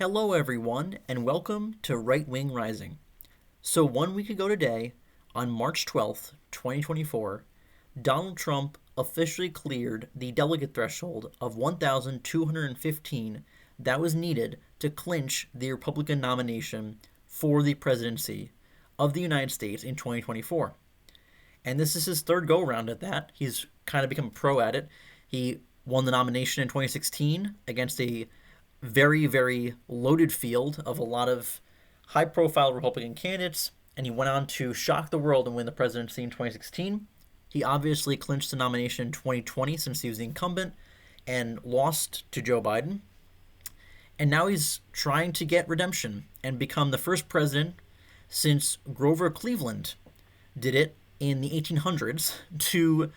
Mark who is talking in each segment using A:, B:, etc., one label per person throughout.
A: Hello, everyone, and welcome to Right Wing Rising. So, 1 week ago today, on March 12th, 2024, Donald Trump officially cleared the delegate threshold of 1,215 that was needed to clinch the Republican nomination for the presidency of the United States in 2024. And this is his third go-around at that. He's kind of become a pro at it. He won the nomination in 2016 against a very, very loaded field of a lot of high-profile Republican candidates, and he went on to shock the world and win the presidency in 2016. He obviously clinched the nomination in 2020 since he was the incumbent and lost to Joe Biden. And now he's trying to get redemption and become the first president since Grover Cleveland did it in the 1800s to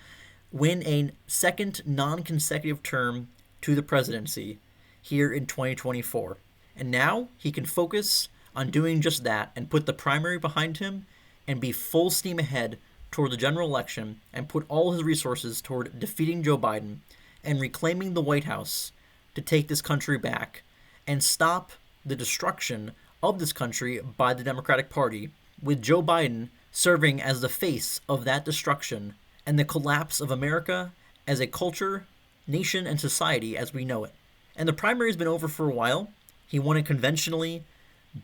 A: win a second non-consecutive term to the presidency here in 2024. And now he can focus on doing just that and put the primary behind him and be full steam ahead toward the general election and put all his resources toward defeating Joe Biden and reclaiming the White House to take this country back and stop the destruction of this country by the Democratic Party, with Joe Biden serving as the face of that destruction and the collapse of America as a culture, nation, and society as we know it. And the primary has been over for a while. He won it conventionally,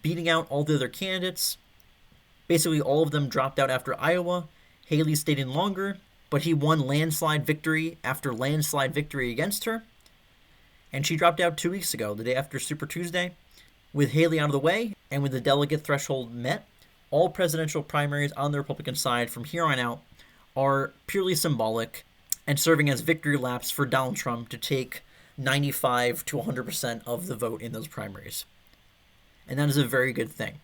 A: beating out all the other candidates. Basically, all of them dropped out after Iowa. Haley stayed in longer, but he won landslide victory after landslide victory against her. And she dropped out 2 weeks ago, the day after Super Tuesday. With Haley out of the way and with the delegate threshold met, all presidential primaries on the Republican side from here on out are purely symbolic and serving as victory laps for Donald Trump to take 95 to 100% of the vote in those primaries. And that is a very good thing.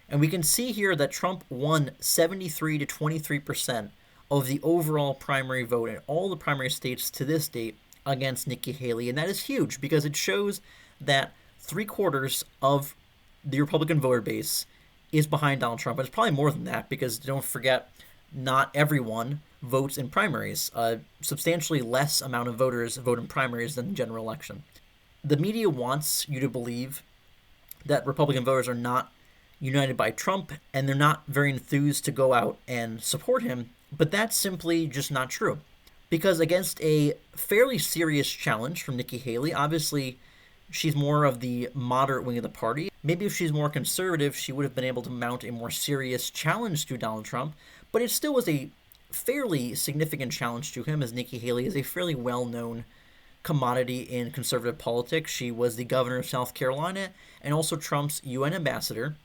A: And we can see here that Trump won 73 to 23% of the overall primary vote in all the primary states to this date against Nikki Haley. And that is huge because it shows that 3/4 of the Republican voter base is behind Donald Trump. And it's probably more than that because don't forget, not everyone votes in primaries. A substantially less amount of voters vote in primaries than the general election. The media wants you to believe that Republican voters are not united by Trump and they're not very enthused to go out and support him, but that's simply just not true. Because against a fairly serious challenge from Nikki Haley, obviously she's more of the moderate wing of the party. Maybe if she's more conservative, she would have been able to mount a more serious challenge to Donald Trump, but it still was a fairly significant challenge to him, as Nikki Haley is a fairly well-known commodity in conservative politics. She was the governor of South Carolina and also Trump's UN ambassador,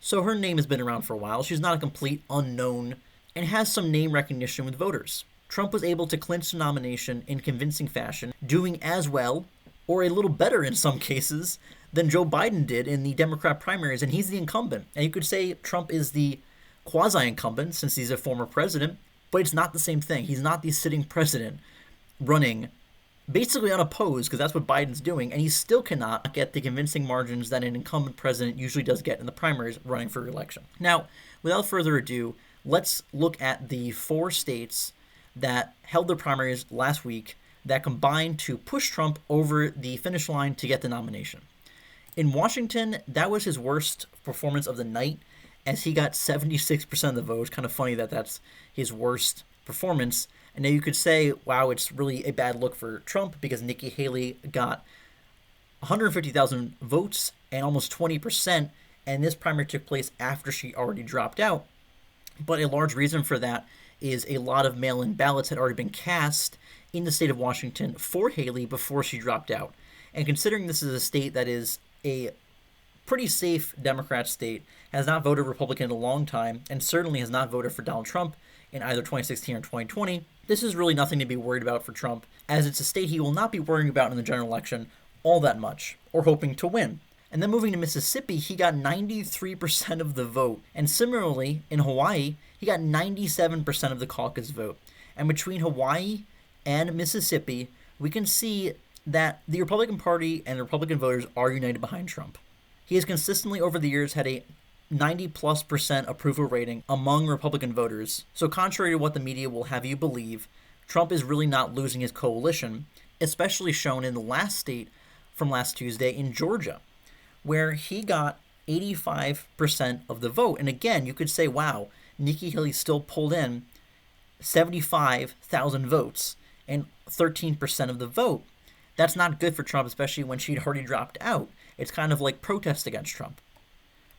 A: so her name has been around for a while. She's not a complete unknown and has some name recognition with voters. Trump was able to clinch the nomination in convincing fashion, doing as well, or a little better in some cases, than Joe Biden did in the Democrat primaries, and he's the incumbent. And you could say Trump is the quasi-incumbent since he's a former president, but it's not the same thing. He's not the sitting president running basically unopposed, because that's what Biden's doing, and he still cannot get the convincing margins that an incumbent president usually does get in the primaries running for re-election. Now, without further ado, let's look at the 4 states that held their primaries last week that combined to push Trump over the finish line to get the nomination. In Washington, that was his worst performance of the night, as he got 76% of the vote. It's kind of funny that that's his worst performance. And now you could say, wow, it's really a bad look for Trump because Nikki Haley got 150,000 votes and almost 20%, and this primary took place after she already dropped out. But a large reason for that is a lot of mail-in ballots had already been cast in the state of Washington for Haley before she dropped out. And considering this is a state that is a pretty safe Democrat state, has not voted Republican in a long time, and certainly has not voted for Donald Trump in either 2016 or 2020, this is really nothing to be worried about for Trump, as it's a state he will not be worrying about in the general election all that much, or hoping to win. And then moving to Mississippi, he got 93% of the vote. And similarly, in Hawaii, he got 97% of the caucus vote. And between Hawaii and Mississippi, we can see that the Republican Party and the Republican voters are united behind Trump. He has consistently over the years had a 90+% approval rating among Republican voters. So contrary to what the media will have you believe, Trump is really not losing his coalition, especially shown in the last state from last Tuesday in Georgia, where he got 85% of the vote. And again, you could say, wow, Nikki Haley still pulled in 75,000 votes and 13% of the vote. That's not good for Trump, especially when she'd already dropped out. It's kind of like protest against Trump.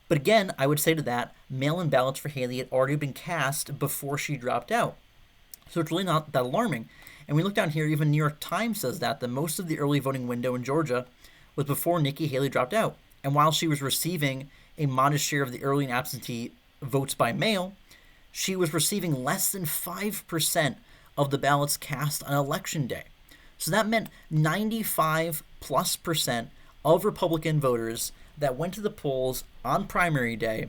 A: But again, I would say to that, mail-in ballots for Haley had already been cast before she dropped out. So it's really not that alarming. And we look down here, even New York Times says that most of the early voting window in Georgia was before Nikki Haley dropped out. And while she was receiving a modest share of the early and absentee votes by mail, she was receiving less than 5% of the ballots cast on Election Day. So that meant 95+% of Republican voters that went to the polls on primary day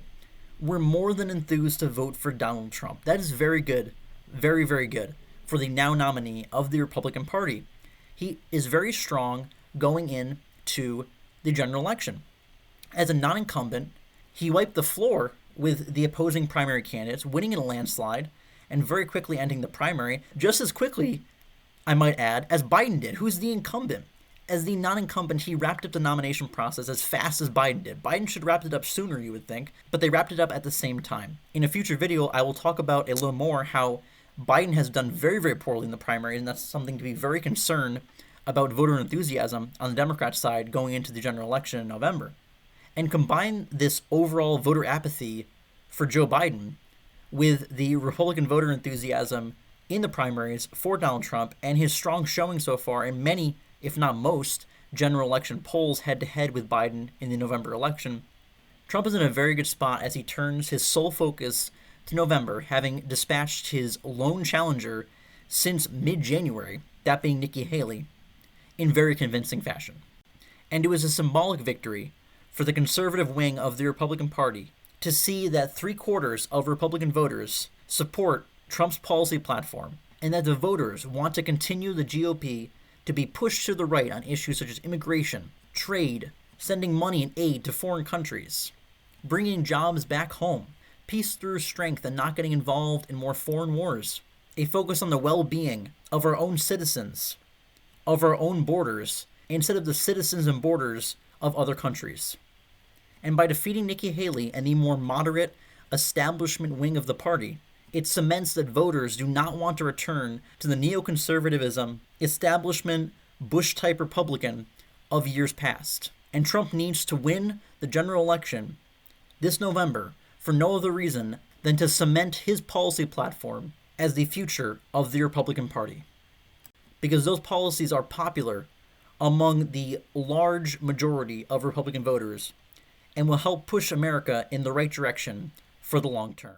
A: were more than enthused to vote for Donald Trump. That is very good, very, very good for the now nominee of the Republican Party. He is very strong going into the general election. As a non-incumbent, he wiped the floor with the opposing primary candidates, winning in a landslide and very quickly ending the primary, just as quickly, I might add, as Biden did, who's the incumbent. As the non-incumbent, he wrapped up the nomination process as fast as Biden did. Biden should have wrapped it up sooner, you would think, but they wrapped it up at the same time. In a future video, I will talk about a little more how Biden has done very, very poorly in the primary, and that's something to be very concerned about voter enthusiasm on the Democrat side going into the general election in November. And combine this overall voter apathy for Joe Biden with the Republican voter enthusiasm in the primaries for Donald Trump and his strong showing so far in many, if not most, general election polls head-to-head with Biden in the November election, Trump is in a very good spot as he turns his sole focus to November, having dispatched his lone challenger since mid-January, that being Nikki Haley, in very convincing fashion. And it was a symbolic victory for the conservative wing of the Republican Party to see that 3/4 of Republican voters support Trump's policy platform, and that the voters want to continue the GOP to be pushed to the right on issues such as immigration, trade, sending money and aid to foreign countries, bringing jobs back home, peace through strength and not getting involved in more foreign wars, a focus on the well-being of our own citizens, of our own borders, instead of the citizens and borders of other countries. And by defeating Nikki Haley and the more moderate establishment wing of the party, it cements that voters do not want to return to the neoconservatism, establishment, Bush-type Republican of years past. And Trump needs to win the general election this November for no other reason than to cement his policy platform as the future of the Republican Party. Because those policies are popular among the large majority of Republican voters and will help push America in the right direction for the long term.